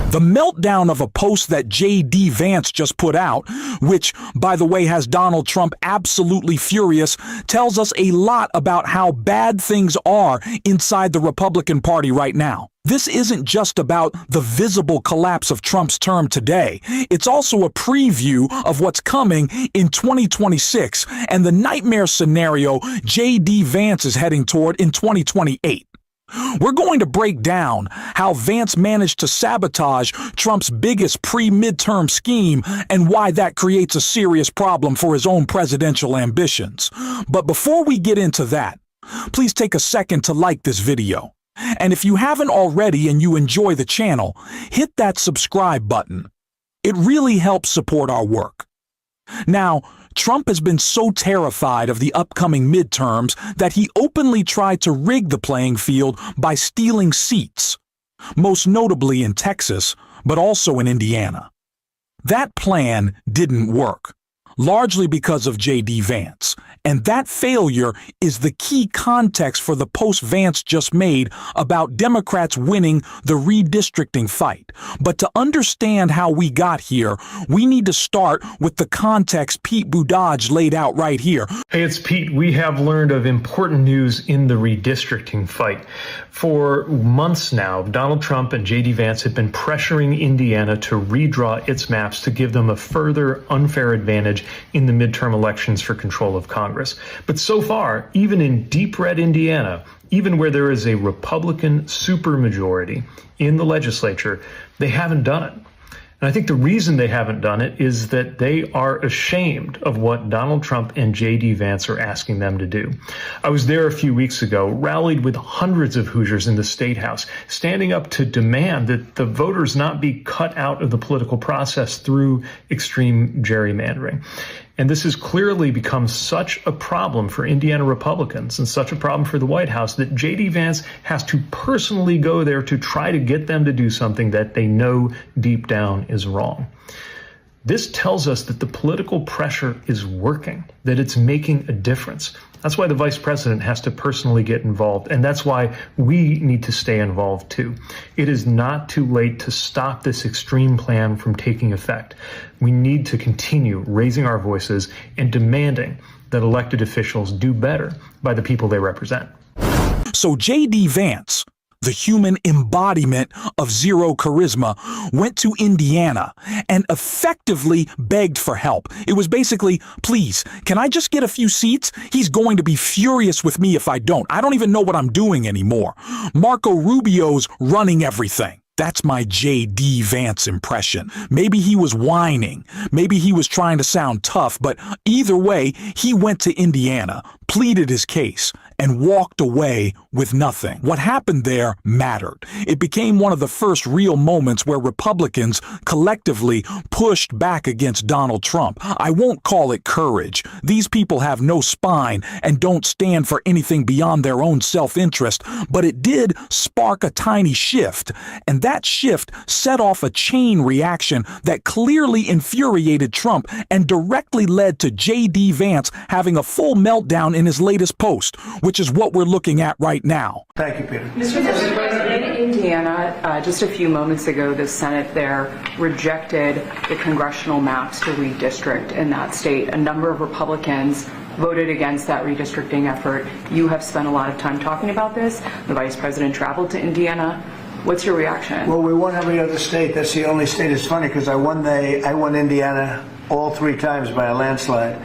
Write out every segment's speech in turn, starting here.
The meltdown of a post that J.D. Vance just put out, which, by the way, has Donald Trump absolutely furious, tells us a lot about how bad things are inside the Republican Party right now. This isn't just about the visible collapse of Trump's term today. It's also a preview of what's coming in 2026 and the nightmare scenario J.D. Vance is heading toward in 2028. We're going to break down how Vance managed to sabotage Trump's biggest pre-midterm scheme and why that creates a serious problem for his own presidential ambitions. But before we get into that, please take a second to like this video. And if you haven't already and you enjoy the channel, hit that subscribe button. It really helps support our work. Now, Trump has been so terrified of the upcoming midterms that he openly tried to rig the playing field by stealing seats, most notably in Texas, but also in Indiana. That plan didn't work, largely because of J.D. Vance, and that failure is the key context for the post Vance just made about Democrats winning the redistricting fight. But to understand how we got here, we need to start with the context Pete Buttigieg laid out right here. Hey, it's Pete. We have learned of important news in the redistricting fight. For months now, Donald Trump and J.D. Vance have been pressuring Indiana to redraw its maps to give them a further unfair advantage in the midterm elections for control of Congress. But so far, even in deep red Indiana, even where there is a Republican supermajority in the legislature, they haven't done it. And I think the reason they haven't done it is that they are ashamed of what Donald Trump and J.D. Vance are asking them to do. I was there a few weeks ago, rallied with hundreds of Hoosiers in the State House, standing up to demand that the voters not be cut out of the political process through extreme gerrymandering. And this has clearly become such a problem for Indiana Republicans and such a problem for the White House that J.D. Vance has to personally go there to try to get them to do something that they know deep down is wrong. This tells us that the political pressure is working, that it's making a difference. That's why the vice president has to personally get involved, and that's why we need to stay involved too. It is not too late to stop this extreme plan from taking effect. We need to continue raising our voices and demanding that elected officials do better by the people they represent. So J.D. Vance, the human embodiment of zero charisma, went to Indiana and effectively begged for help. It was basically, please, can I just get a few seats? He's going to be furious with me if I don't. I don't even know what I'm doing anymore. Marco Rubio's running everything. That's my J.D. Vance impression. Maybe he was whining. Maybe he was trying to sound tough, but either way, he went to Indiana, pleaded his case, and walked away with nothing. What happened there mattered. It became one of the first real moments where Republicans collectively pushed back against Donald Trump. I won't call it courage. These people have no spine and don't stand for anything beyond their own self-interest, but it did spark a tiny shift, and that shift set off a chain reaction that clearly infuriated Trump and directly led to J.D. Vance having a full meltdown in his latest post, which is what we're looking at right now. Thank you, Peter. Mr. President, in Indiana, just a few moments ago, the Senate there rejected the congressional maps to redistrict in that state. A number of Republicans voted against that redistricting effort. You have spent a lot of time talking about this. The Vice President traveled to Indiana. What's your reaction? Well, we won every other state. That's the only state. It's funny because I won Indiana all 3 times by a landslide.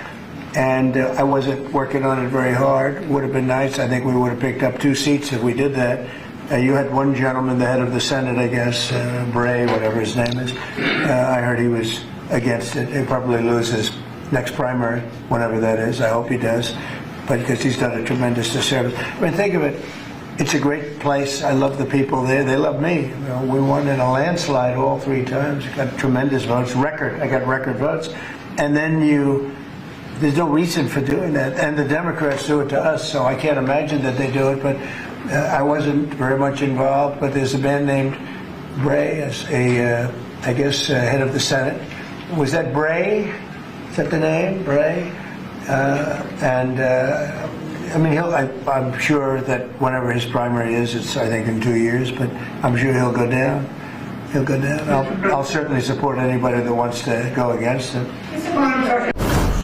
And I wasn't working on it very hard. Would have been nice. I think we would have picked up 2 seats if we did that. You had one gentleman, the head of the Senate, I guess, Bray, whatever his name is. I heard he was against it. He'll probably lose his next primary, whenever that is. I hope he does, but because he's done a tremendous disservice. I mean, think of it. It's a great place. I love the people there. They love me. You know, we won in a landslide all 3 times. Got tremendous votes. I got record votes. And then there's no reason for doing that. And the Democrats do it to us, so I can't imagine that they do it. But I wasn't very much involved. But there's a man named Bray, as I guess, head of the Senate. Was that Bray? Is that the name, Bray? I mean, I'm sure that whenever his primary is, it's, I think, in 2 years, but I'm sure he'll go down. he'll go down. I'll certainly support anybody that wants to go against him.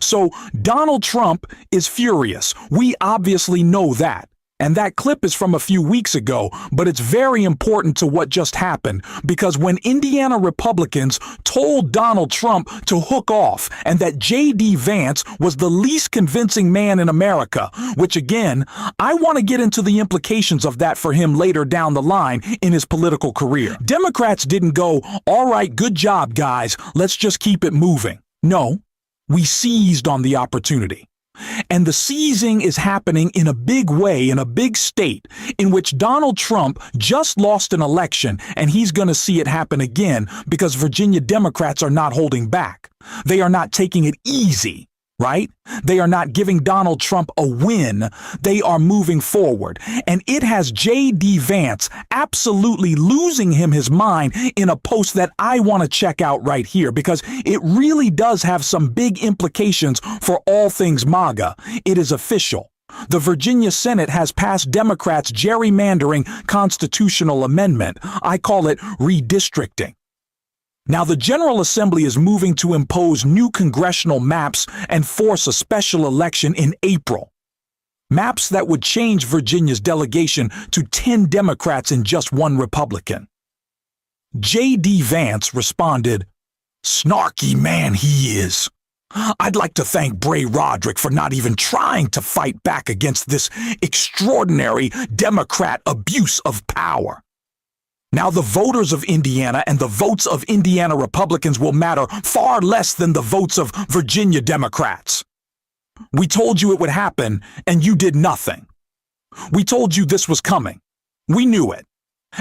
So Donald Trump is furious. We obviously know that. And that clip is from a few weeks ago, but it's very important to what just happened, because when Indiana Republicans told Donald Trump to hook off and that J.D. Vance was the least convincing man in America, which again, I want to get into the implications of that for him later down the line in his political career. Democrats didn't go, all right, good job, guys, let's just keep it moving. No, we seized on the opportunity. And the seizing is happening in a big way in a big state in which Donald Trump just lost an election, and he's going to see it happen again because Virginia Democrats are not holding back. They are not taking it easy, right? They are not giving Donald Trump a win. They are moving forward. And it has J.D. Vance absolutely losing his mind in a post that I want to check out right here, because it really does have some big implications for all things MAGA. It is official. The Virginia Senate has passed Democrats' gerrymandering constitutional amendment. I call it redistricting. Now, the General Assembly is moving to impose new congressional maps and force a special election in April. Maps that would change Virginia's delegation to 10 Democrats and just 1 Republican. J.D. Vance responded, "Snarky man he is. I'd like to thank Bray Roderick for not even trying to fight back against this extraordinary Democrat abuse of power. Now the voters of Indiana and the votes of Indiana Republicans will matter far less than the votes of Virginia Democrats. We told you it would happen, and you did nothing. We told you this was coming. We knew it.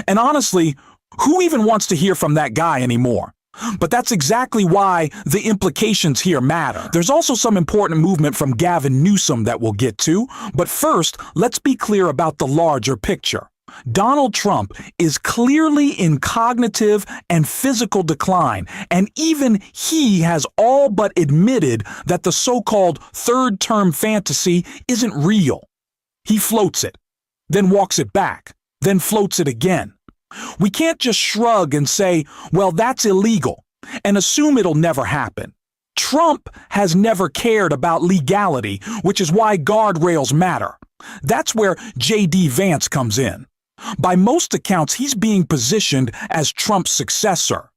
And honestly, who even wants to hear from that guy anymore? But that's exactly why the implications here matter. There's also some important movement from Gavin Newsom that we'll get to, but first, let's be clear about the larger picture. Donald Trump is clearly in cognitive and physical decline, and even he has all but admitted that the so-called third-term fantasy isn't real. He floats it, then walks it back, then floats it again. We can't just shrug and say, well, that's illegal, and assume it'll never happen. Trump has never cared about legality, which is why guardrails matter. That's where J.D. Vance comes in. By most accounts, he's being positioned as Trump's successor.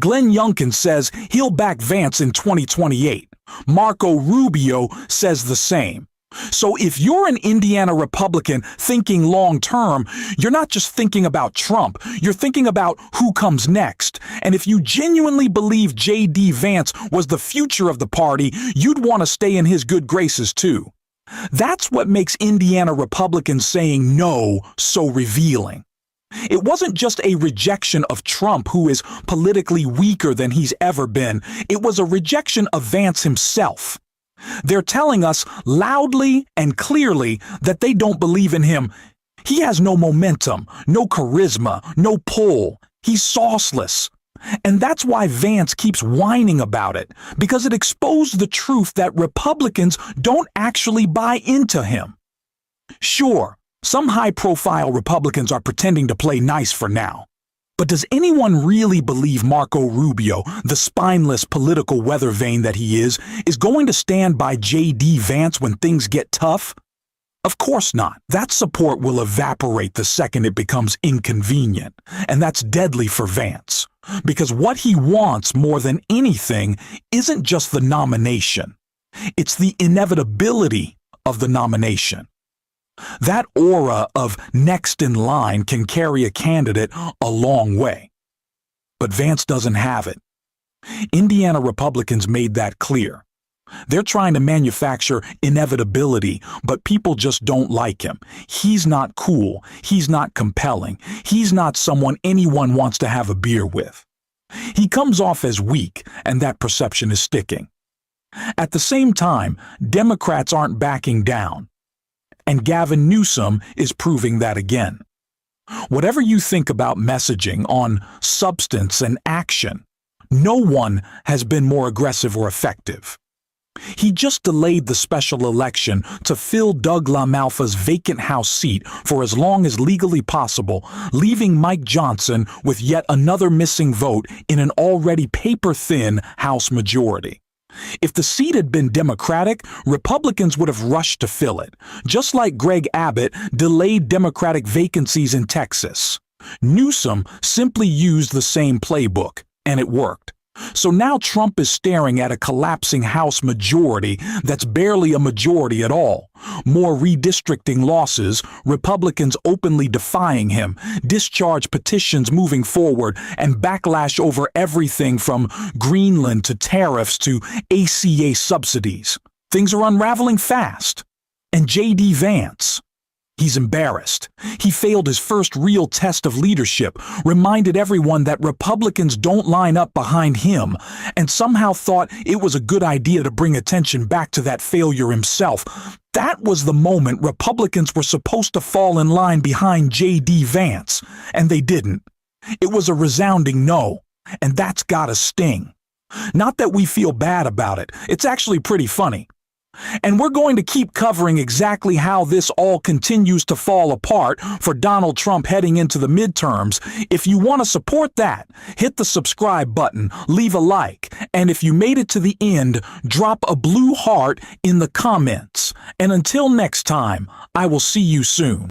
Glenn Youngkin says he'll back Vance in 2028. Marco Rubio says the same. So if you're an Indiana Republican thinking long-term, you're not just thinking about Trump, you're thinking about who comes next. And if you genuinely believe J.D. Vance was the future of the party, you'd want to stay in his good graces too. That's what makes Indiana Republicans saying no so revealing. It wasn't just a rejection of Trump, who is politically weaker than he's ever been. It was a rejection of Vance himself. They're telling us loudly and clearly that they don't believe in him. He has no momentum, no charisma, no pull. He's sauceless. And that's why Vance keeps whining about it, because it exposed the truth that Republicans don't actually buy into him. Sure, some high-profile Republicans are pretending to play nice for now. But does anyone really believe Marco Rubio, the spineless political weather vane that he is going to stand by J.D. Vance when things get tough? Of course not. That support will evaporate the second it becomes inconvenient, and that's deadly for Vance. Because what he wants more than anything isn't just the nomination. It's the inevitability of the nomination. That aura of next in line can carry a candidate a long way. But Vance doesn't have it. Indiana Republicans made that clear. They're trying to manufacture inevitability, but people just don't like him. He's not cool. He's not compelling. He's not someone anyone wants to have a beer with. He comes off as weak, and that perception is sticking. At the same time, Democrats aren't backing down. And Gavin Newsom is proving that again. Whatever you think about messaging on substance and action, no one has been more aggressive or effective. He just delayed the special election to fill Doug LaMalfa's vacant House seat for as long as legally possible, leaving Mike Johnson with yet another missing vote in an already paper-thin House majority. If the seat had been Democratic, Republicans would have rushed to fill it, just like Greg Abbott delayed Democratic vacancies in Texas. Newsom simply used the same playbook, and it worked. So now Trump is staring at a collapsing House majority that's barely a majority at all. More redistricting losses, Republicans openly defying him, discharge petitions moving forward, and backlash over everything from Greenland to tariffs to ACA subsidies. Things are unraveling fast. And J.D. Vance, he's embarrassed. He failed his first real test of leadership, reminded everyone that Republicans don't line up behind him, and somehow thought it was a good idea to bring attention back to that failure himself. That was the moment Republicans were supposed to fall in line behind J.D. Vance, and they didn't. It was a resounding no, and that's gotta sting. Not that we feel bad about it, it's actually pretty funny. And we're going to keep covering exactly how this all continues to fall apart for Donald Trump heading into the midterms. If you want to support that, hit the subscribe button, leave a like, and if you made it to the end, drop a blue heart in the comments. And until next time, I will see you soon.